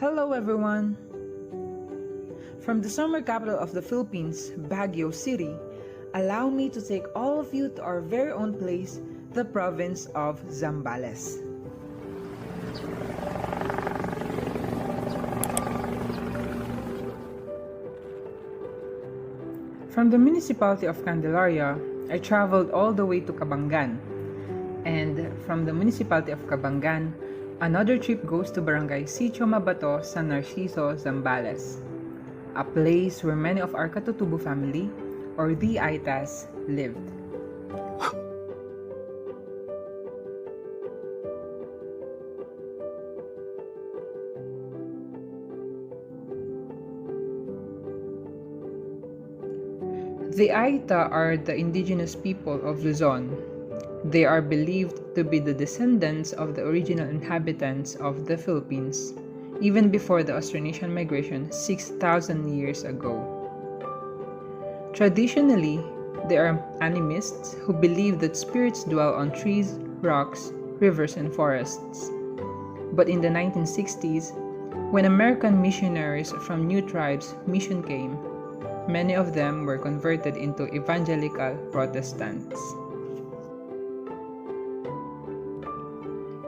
Hello everyone! From the summer capital of the Philippines, Baguio City, allow me to take all of you to our very own place, the province of Zambales. From the municipality of Candelaria, I traveled all the way to Cabangan. And from the municipality of Cabangan, another trip goes to Barangay Sitio Mabato, San Narciso, Zambales, a place where many of our Katutubo family, or the Aitas, lived. The Aita are the indigenous people of Luzon. They are believed to be the descendants of the original inhabitants of the Philippines, even before the Austronesian migration 6,000 years ago. Traditionally, they are animists who believe that spirits dwell on trees, rocks, rivers, and forests. But in the 1960s, when American missionaries from new tribes mission came, many of them were converted into evangelical Protestants.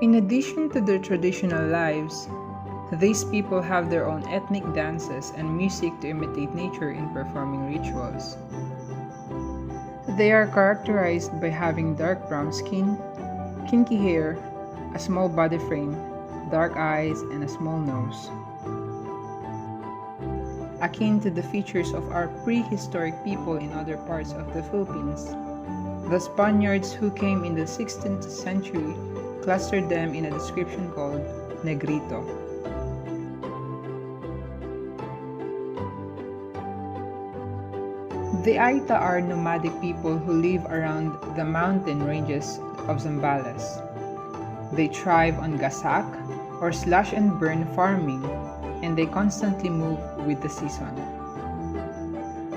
In addition to their traditional lives, these people have their own ethnic dances and music to imitate nature in performing rituals. They are characterized by having dark brown skin, kinky hair, a small body frame, dark eyes, and a small nose. Akin to the features of our prehistoric people in other parts of the Philippines, the Spaniards who came in the 16th century clustered them in a description called Negrito. The Aita are nomadic people who live around the mountain ranges of Zambales. They thrive on gasak, or slash and burn farming, and they constantly move with the season.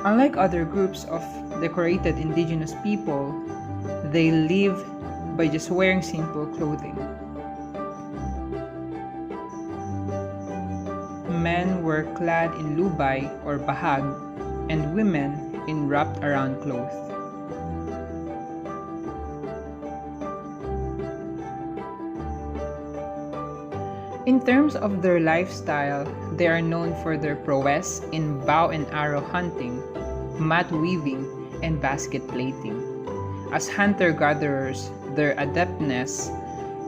Unlike other groups of decorated indigenous people, they live by just wearing simple clothing. Men were clad in lubay or bahag, and women in wrapped around cloth. In terms of their lifestyle, they are known for their prowess in bow and arrow hunting, mat weaving, and basket plaiting. As hunter-gatherers, their adeptness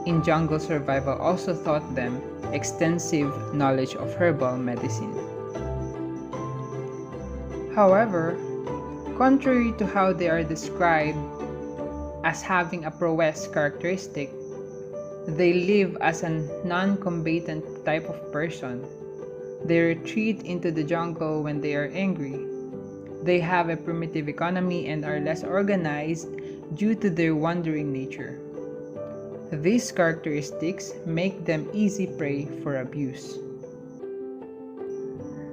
in jungle survival also taught them extensive knowledge of herbal medicine. However, contrary to how they are described as having a prowess characteristic, they live as a non-combatant type of person. They retreat into the jungle when they are angry. They have a primitive economy and are less organized due to their wandering nature. These characteristics make them easy prey for abuse.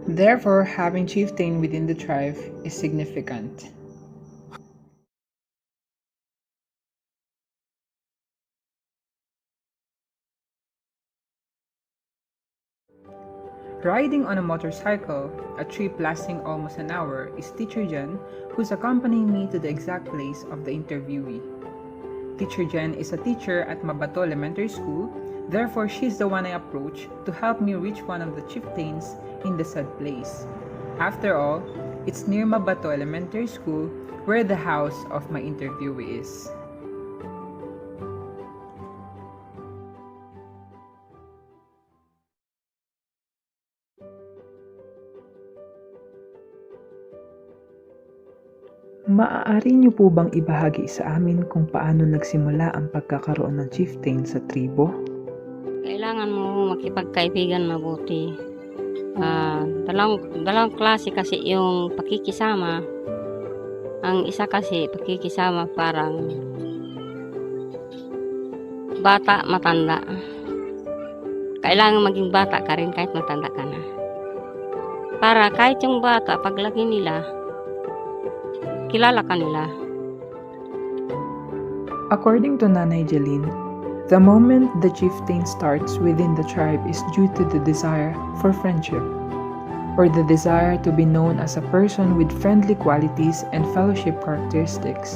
Therefore, having chieftain within the tribe is significant. Riding on a motorcycle, a trip lasting almost an hour, is Teacher Jen, who's accompanying me to the exact place of the interviewee. Teacher Jen is a teacher at Mabato Elementary School, therefore she's the one I approach to help me reach one of the chieftains in the said place. After all, it's near Mabato Elementary School where the house of my interviewee is. Maaari niyo po bang ibahagi sa amin kung paano nagsimula ang pagkakaroon ng chieftain sa tribo? Kailangan mo makipagkaibigan mabuti. Dalawang klase kasi yung pakikisama. Ang isa kasi pakikisama parang bata, matanda. Kailangan maging bata ka rin kahit matanda ka na. Para kahit yung bata, paglaki nila, kilala ka nila. According to Nanay Jelyn, The moment the chieftain starts within the tribe is due to the desire for friendship, or the desire to be known as a person with friendly qualities and fellowship characteristics.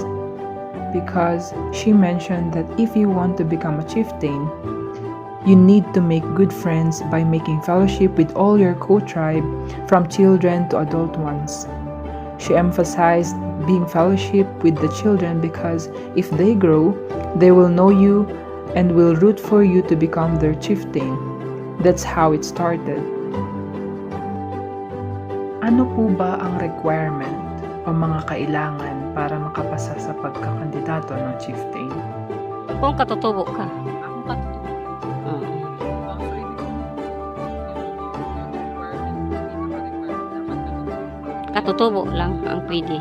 Because she mentioned that if you want to become a chieftain, you need to make good friends by making fellowship with all your co-tribe, from children to adult ones. She emphasized being fellowship with the children because if they grow, they will know you and will root for you to become their chieftain. That's how it started. Ano po ba ang requirement o mga kailangan para makapasa sa pagkakandidato ng chieftain? Kung katutubo ka. Katutubo lang ang pwede.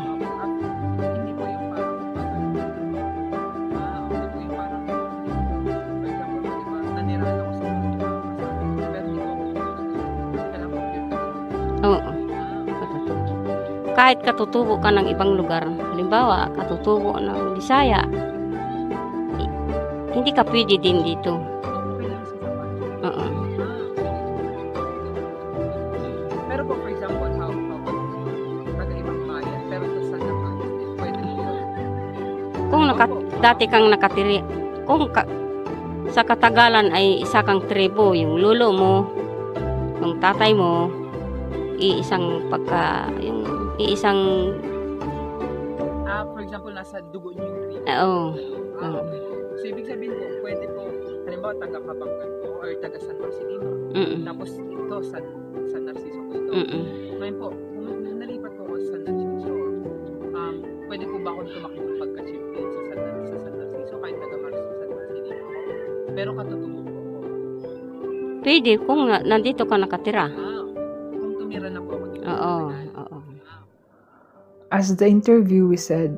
Oo. Katutubo. Kahit katutubo ka ng ibang lugar, halimbawa, katutubo ng Bisaya, hindi ka pwede din dito. Oo. Pero po, for example, how taga-ibang bayan, pero sa Zambales, pwede yun. Kung dati kang nakatiri, sa katagalan ay isa kang tribo, yung lolo mo, yung tatay mo, iisang For example, nasa dugo niyo yung tribo. Oo. Okay. So, ibig sabihin po, pwede po, halimbawa, taga-Kabangkan po, or taga-San Marcelino. Tapos, ito, San Narciso po ito. Ngayon po, kung nalipat po ako sa San Narciso, pwede po ba akong tumakbo pagka-chieftain sa San Narciso, kahit San Marcelino ako? Pero katutubo po ako. Pwede kung nandito ka nakatira. Kung tumira na po ako dito. Oo. As the interviewee said,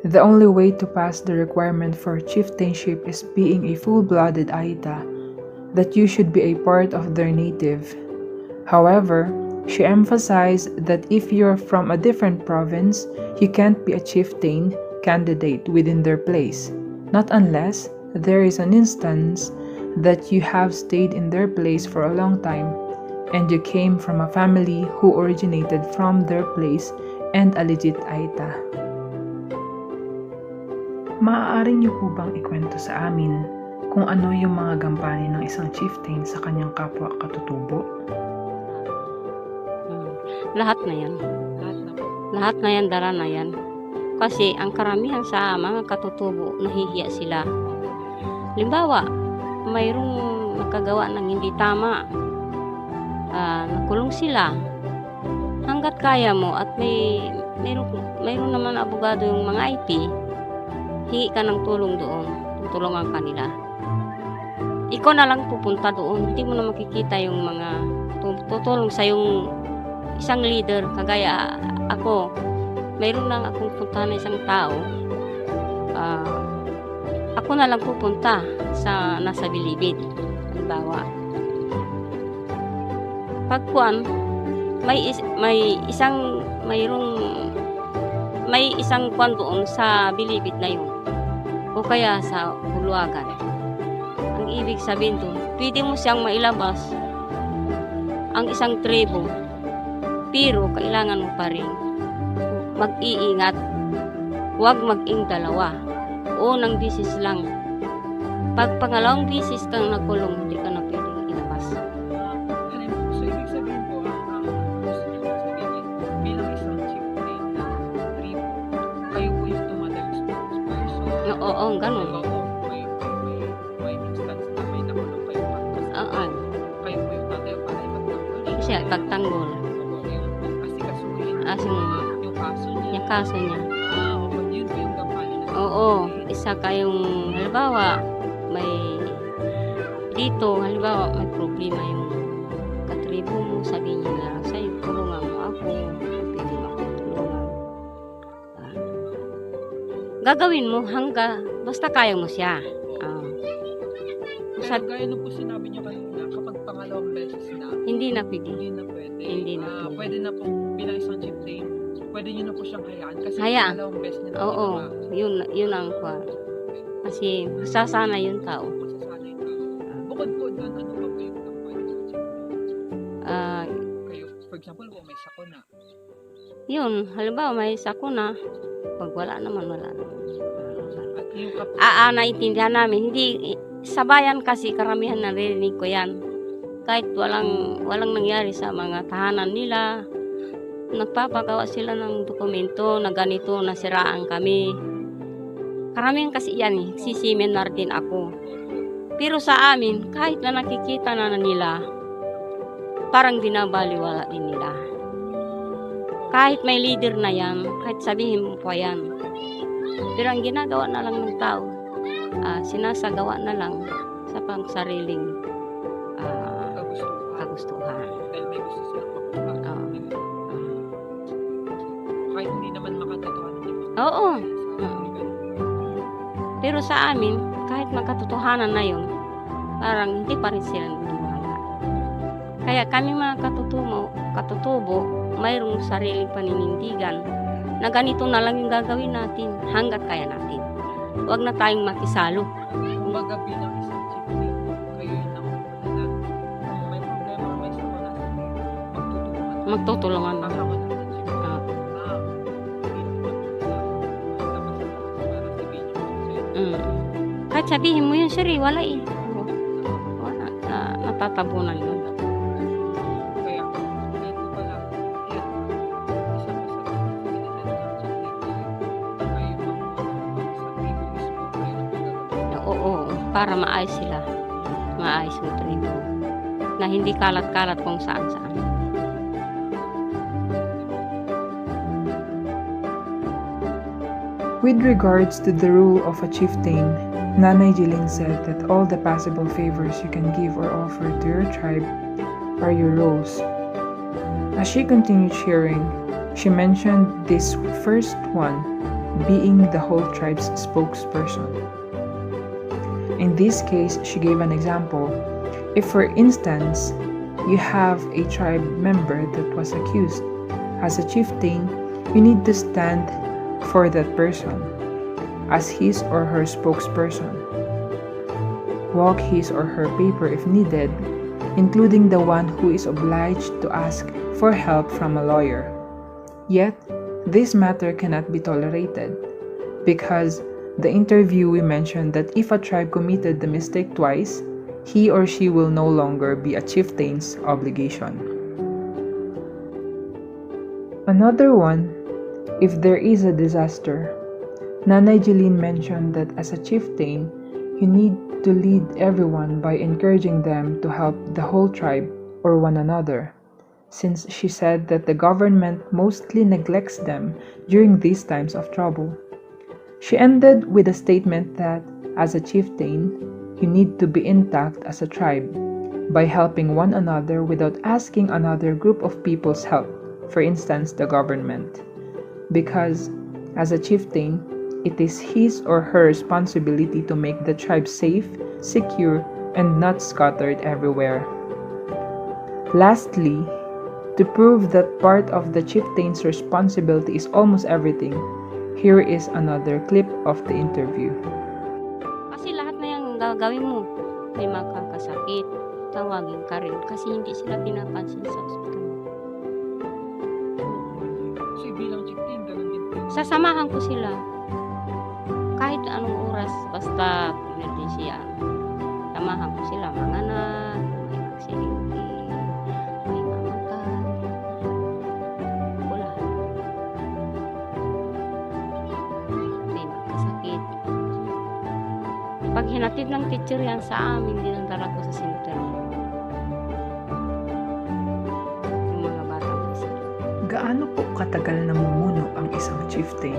the only way to pass the requirement for chieftainship is being a full-blooded Aita, that you should be a part of their native. However, she emphasized that if you're from a different province, you can't be a chieftain candidate within their place, not unless there is an instance that you have stayed in their place for a long time, and you came from a family who originated from their place and a legit Aita. Maaari niyo po bang ikwento sa amin kung ano yung mga gampanin ng isang chieftain sa kanyang kapwa katutubo? Lahat na yan. Lahat na yan, dara na yan. Kasi ang karamihan sa mga katutubo, nahihiya sila. Halimbawa, mayroong nakagawa ng hindi tama. Nakulong sila. Hanggat kaya mo at mayroon naman abogado yung mga IP, hihi ka ng tulong doon. Tutulungan ka nila. Ikaw na lang pupunta doon. Hindi mo na makikita yung mga tutulong sa yung isang leader. Kagaya ako, mayroon lang akong punta na isang tao. Ako na lang pupunta sa nasa bilibid. Halimbawa. Pagkuan, may isang kwan doon sa bilibid na yun. O kaya sa Buluagan. Ang ibig sabihin doon, pwede mo siyang mailabas ang isang tribo, pero kailangan mo pa rin mag-iingat. Huwag mag-ing dalawa. Unang bisis lang. Pag pangalawang bisis kang nakulong, hindi ka na pwedeng ilabas. So, ibig sabihin po, bilang isang chieftain na tribo, kayo po yung tumatag spokesperson. Oo, ganun. May instance na may nakulong kayo pagkas. Kayo po yung tatay para ipagtanggol. Siya, ipagtanggol. Yung kaso niya. Yung kaso niya. Yun po yung kampanya na. Oo, isa kayong, halimbawa, halimbawa, may problema yung katribo mo, sabihin niya lang sa'yo, tulungan mo ako, pwede mo akong tulungan. Gagawin mo basta kaya mo siya. Pero gaya nung po sinabi niyo kanina, kapag pangalawang beses na, hindi na pwede. Hindi na pwede. Pwede na po bilang isang chieftain, pwede niyo na po siyang hayaan kasi Hayaan. pangalawang beses na Oo, yun ang kwa. Kasi masasana yung tao. Masasana Bukod po doon, ano pa po yung kampanya sa chieftain? Ah, Kayo, for example, kung may sakuna. yun, halimbawa may sakuna, pag wala naman, wala naman. At yung Naintindihan namin, hindi, sa bayan kasi karamihan narinig ko yan. Kahit walang nangyari sa mga tahanan nila, nagpapagawa sila ng dokumento na ganito, nasiraan kami. Karamihan kasi yan eh, siseminar din ako. Pero sa amin, kahit na nakikita na nila, parang dinabaliwala din nila. Kahit may leader na yan, kahit sabihin mo pa yan. Pero ang ginagawa na lang ng tao, sinasagawa na lang sa pangsariling kagustuhan. dahil may gusto silang makuha. Kahit hindi naman makatotohanan yung mga Oo. sa Pero sa amin, kahit magkatotohanan na yun, parang hindi pa rin sila naniwala. Kaya kami mga katutubo, mayroong sariling paninindigan na ganito na lang yung gagawin natin hanggat kaya natin. Huwag na tayong makisalo. kumbaga bilang isang chieftain, kayo yung nakukuha na kung may problema or may sakuna, Magtutulungan na. kasama na sa chieftain. Kahit sabihin mo yun, sir, wala eh. Wala, natatabunan yun. Kaya, dito pala, yan, isa pa sa pinagdadaan ng chieftain, kayo sa tribo mismo, kayo na pinagdadaan. Oo, para maayos sila. Maayos yung tribo. Na hindi kalat-kalat kung saan-saan. With regards to the role of a chieftain, Nanay Jelyn said that all the possible favors you can give or offer to your tribe are your roles. As she continued sharing, she mentioned this first one being the whole tribe's spokesperson. In this case, she gave an example. If, for instance, you have a tribe member that was accused, as a chieftain, you need to stand for that person as his or her spokesperson. Walk his or her paper if needed, including the one who is obliged to ask for help from a lawyer. Yet, this matter cannot be tolerated because the interviewee mentioned that if a tribe committed the mistake twice, he or she will no longer be a chieftain's obligation. Another one, if there is a disaster, Nanay Jelyn mentioned that as a chieftain, you need to lead everyone by encouraging them to help the whole tribe or one another, since she said that the government mostly neglects them during these times of trouble. She ended with a statement that, as a chieftain, you need to be intact as a tribe by helping one another without asking another group of people's help, for instance, the government. Because, as a chieftain, it is his or her responsibility to make the tribe safe, secure, and not scattered everywhere. Lastly, to prove that part of the chieftain's responsibility is almost everything, here is another clip of the interview. Kasi lahat na yung gagawin mo, may makakasakit, tawagin ka rin kasi hindi sila pinapansin sa ospital. So, bilang chieftain, ganun din po. Sasamahan ko sila. Kahit anong oras, basta emergency yan. Samahan ko sila, mga anak, may aksidente, may mamatay. Wala. May magkasakit. Pag hinatid ng teacher yan sa amin, dinadala ko sa center. Yung mga batang isa. Gaano po katagal namumuno ang isang chieftain?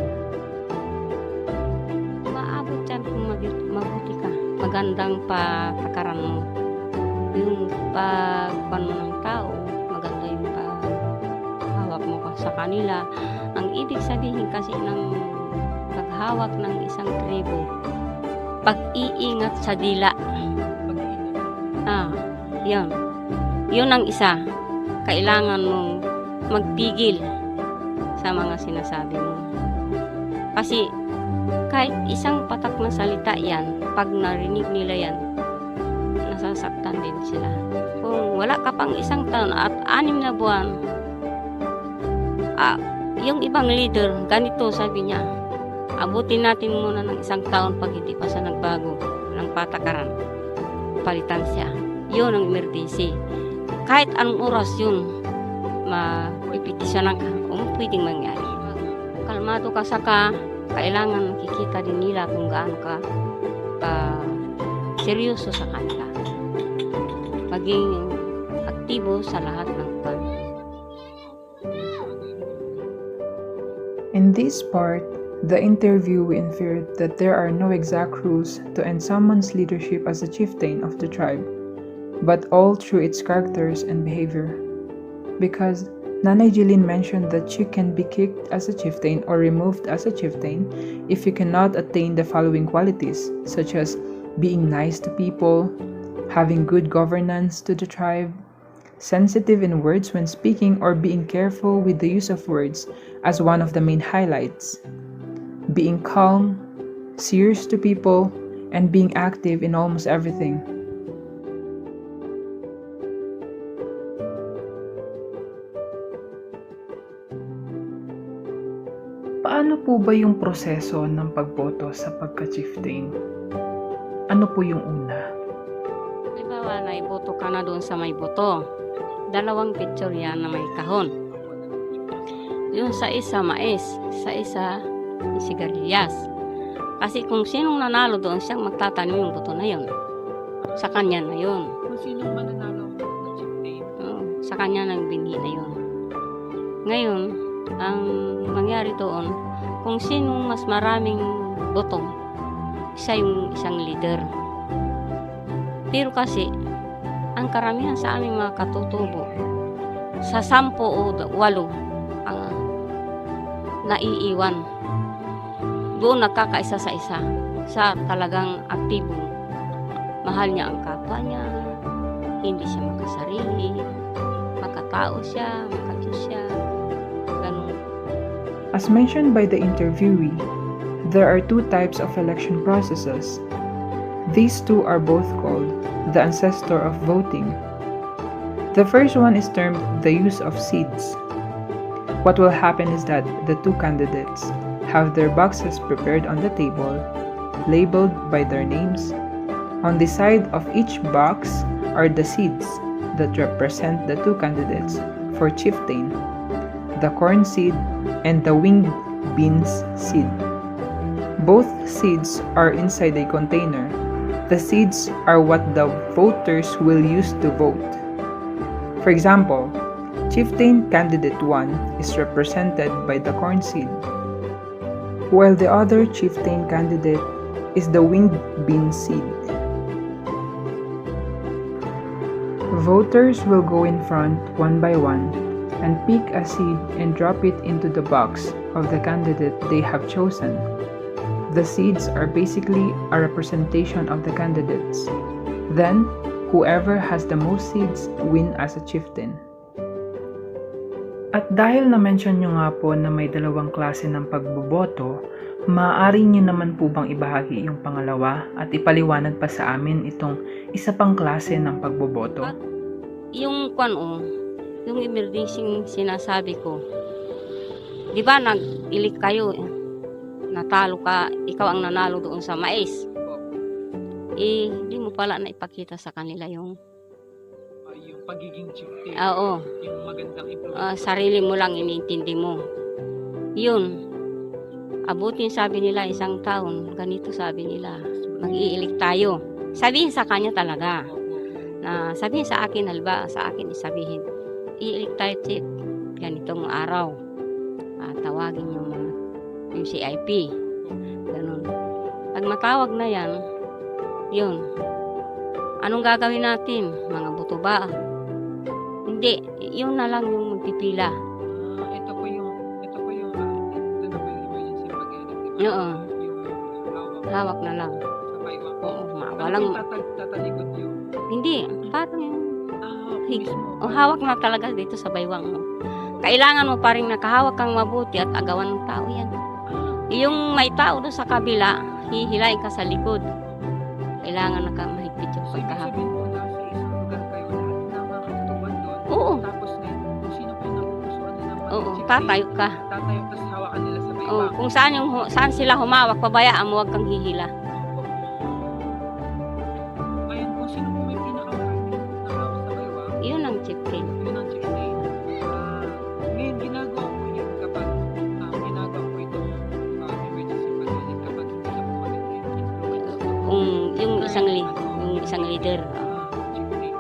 Maabot yan kung mabuti ka. Magandang patakaran mo. Yung pagpan mo ng tao, maganda yung paghawak mo sa kanila. Ang ibig sabihin kasi ng paghawak ng isang tribo, pag-iingat sa dila. Yun. Yun ang isa. Kailangan mong magpigil sa mga sinasabi mo. Kasi kahit isang patak na salita yan, pag narinig nila yan, masasaktan din sila. Kung wala ka pang 1 taon at 6 na buwan, yung ibang leader, ganito sabi niya, abutin natin muna ng 1 taon pag hindi pa siya nagbago ng patakaran. Palitan siya. Yun ang emergency. Kahit anong oras yun, mapipetisyonan ka kung pwedeng mangyari. Kalmado ka saka, kailangan makikita din nila kung gaano ka seryoso sa kanila. Maging aktibo sa lahat ng pan. In this part, the interviewee inferred that there are no exact rules to end someone's leadership as a chieftain of the tribe, but all through its characters and behavior. Because Nanay Jelyn mentioned that you can be kicked as a chieftain or removed as a chieftain if you cannot attain the following qualities, such as being nice to people, having good governance to the tribe, sensitive in words when speaking or being careful with the use of words as one of the main highlights, being calm, serious to people, and being active in almost everything. Paano po ba yung proseso ng pagboto sa pagka-chieftain? Ano po yung una? Halimbawa, naiboto ka na doon sa may boto. 2 picture yan na may kahon. Yung sa isa mais, sa isa sigarilyas. Kasi kung sinong nanalo doon, siyang magtatanim yung boto na yun. Sa kanya na yun. Kung sinong mananalo ng chieftain? Sa kanya nang binhi na yun. Ngayon, ang mangyari doon, kung sinong mas maraming boto, siya yung isang leader. Pero kasi, ang karamihan sa aming mga katutubo, sa 10 o 8 ang naiiwan. Doon nagkakaisa sa isa. Sa talagang aktibo. Mahal niya ang kapwa niya. Hindi siya makasarili. Makatao siya, makatiyos siya. Ganun. As mentioned by the interviewee, there are 2 types of election processes. These 2 are both called the ancestor of voting. The first one is termed the use of seeds. What will happen is that the 2 candidates have their boxes prepared on the table, labeled by their names. On the side of each box are the seeds that represent the 2 candidates for chieftain, the corn seed and the winged beans seed. Both seeds are inside a container. The seeds are what the voters will use to vote. For example, Chieftain Candidate 1 is represented by the corn seed, while the other Chieftain candidate is the winged bean seed. Voters will go in front one by one and pick a seed and drop it into the box of the candidate they have chosen. The seeds are basically a representation of the candidates. Then, whoever has the most seeds win as a chieftain. At dahil na-mention nyo nga po na may 2 klase ng pagboboto, maaari nyo naman po bang ibahagi yung pangalawa at ipaliwanag pa sa amin itong isa pang klase ng pagboboto? Yung yung emergency sinasabi ko, di ba nag-ilik kayo, natalo ka, ikaw ang nanalo doon sa mais. Di mo pala na ipakita sa kanila yung pagiging chieftain. Oo. Yung magandang influence. Sarili mo lang iniintindi mo. Yun. Abutin sabi nila 1 taon, ganito sabi nila, mag-iilik tayo. Sabihin sa kanya talaga. Na sabihin sa akin, halba sa akin isabihin, iilik tayo chief, ganitong araw. Tawagin yung CIP. Ganun. Pag matawag na yan, yun. Anong gagawin natin? Mga buto ba? Hindi. Yun na lang yung magpipila. Ito po yung emergency pag-iilik. Oo. Hawak na lang. Oo. Walang tatalikod yun. Hindi. Parang yung mismo. hawak na talaga dito sa baywang mo. Kailangan mo pa rin nakahawak kang mabuti at agawan ng tao yan. Yung may tao doon sa kabila, hihilain ka sa likod. Kailangan mahigpit yung So, ibig pagkahawak. sabihin po na Oo. Tapos ngayon, kung sino pa yung nagugustuhan nila ng Oo, chieftain, tatayo ka. tatayo tapos hawakan nila sa Oo, baywang. kung saan sila humawak, pabayaan mo, huwag kang hihila. Opo. Ngayon, kung sino po may pinakamaraming nahawak sa baywang, Yun ang chieftain. yun ang chieftain. Ngayon, ginagawa ko yun kapag ginagawa ko ito emergency patrolling kapag hindi na po maganda yung influence. Yung isang leader. Chieftain.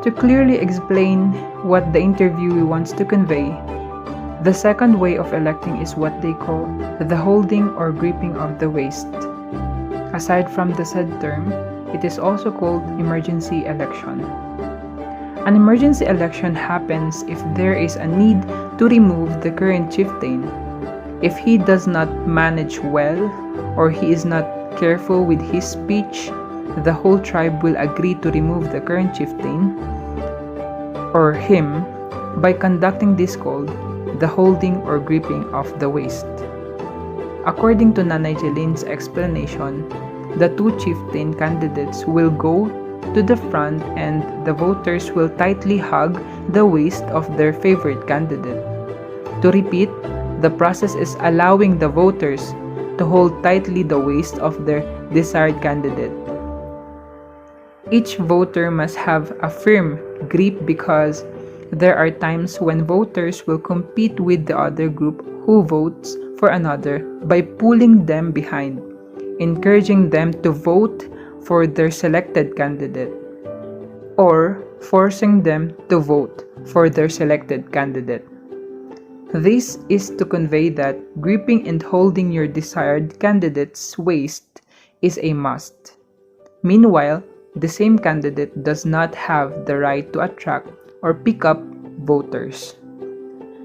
To clearly explain what the interviewee wants to convey, the second way of electing is what they call the holding or gripping of the waist. Aside from the said term, it is also called emergency election. An emergency election happens if there is a need to remove the current chieftain. If he does not manage well or he is not careful with his speech, the whole tribe will agree to remove the current chieftain or him by conducting this called the holding or gripping of the waist. According to Nanay Jelyn's explanation, the two chieftain candidates will go to the front and the voters will tightly hug the waist of their favorite candidate. To repeat, the process is allowing the voters to hold tightly the waist of their desired candidate. Each voter must have a firm grip because there are times when voters will compete with the other group who votes for another by pulling them behind, encouraging them to vote for their selected candidate, or forcing them to vote for their selected candidate. This is to convey that gripping and holding your desired candidate's waist is a must. Meanwhile, the same candidate does not have the right to attract or pick up voters.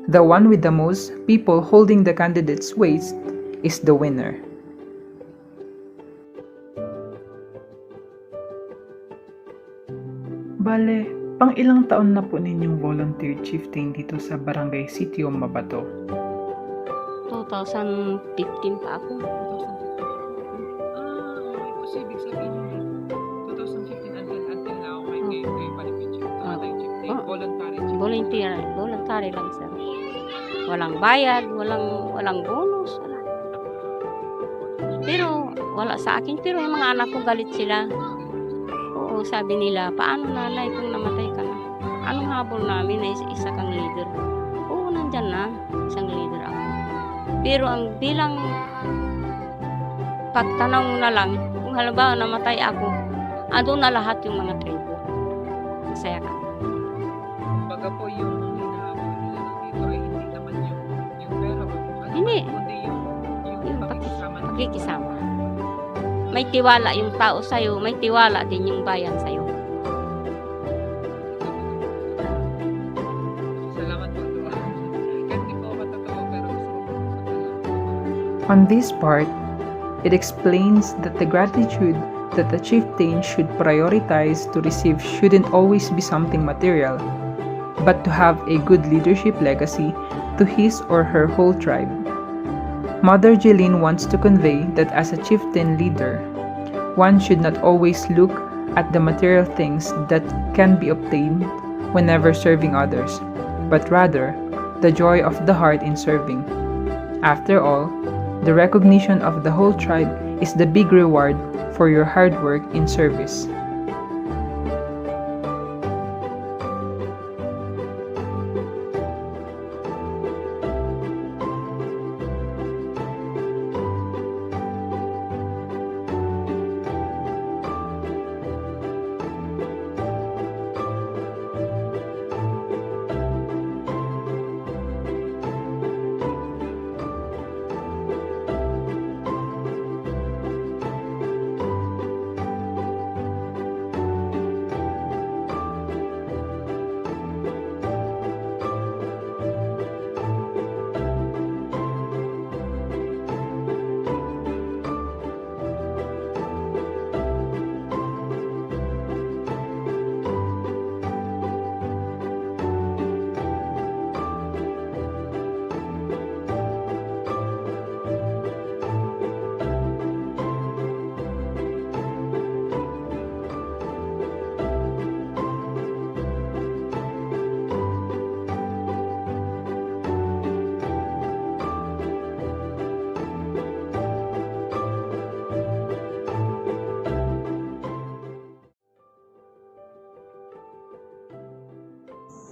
The one with the most people holding the candidate's waist is the winner. Bale, pang ilang taon na po ninyong volunteer chieftain dito sa Barangay Sitio Mabato? 2015 pa ako. Okay po. So, ibig sabihin yung 2015 until now, may kayo pa rin yung chieftain. Voluntary chieftain. Voluntary lang sir. Walang bayad, walang bonus, wala. Pero wala sa akin, pero yung mga anak ko galit sila. Oo, sabi nila, paano nanay kung namatay ka na? Anong habol namin na isa kang leader? Oo, nandyan na, isang leader ako. Pero ang bilang pagtanaw mo na lang, kung halimbawa namatay ako, ando na lahat yung mga tribo. Masaya ka. Baga po yung hinahabol nila dito ay hindi naman yung pera po. Hindi. Kundi yung Pakikisama. May tiwala yung tao sa'yo, may tiwala din yung bayan sa'yo. Salamat po. Hindi po ako totoo pero gusto ko po. On this part, it explains that the gratitude that the chieftain should prioritize to receive shouldn't always be something material, but to have a good leadership legacy to his or her whole tribe. Mother Jelyn wants to convey that as a chieftain leader, one should not always look at the material things that can be obtained whenever serving others, but rather the joy of the heart in serving. After all, the recognition of the whole tribe is the big reward for your hard work in service.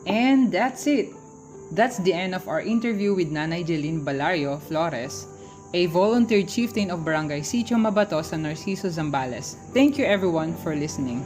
And that's it. That's the end of our interview with Nanay Jelyn Balario Flores, a volunteer chieftain of Barangay Sitio Mabato sa Narciso, Zambales. Thank you everyone for listening.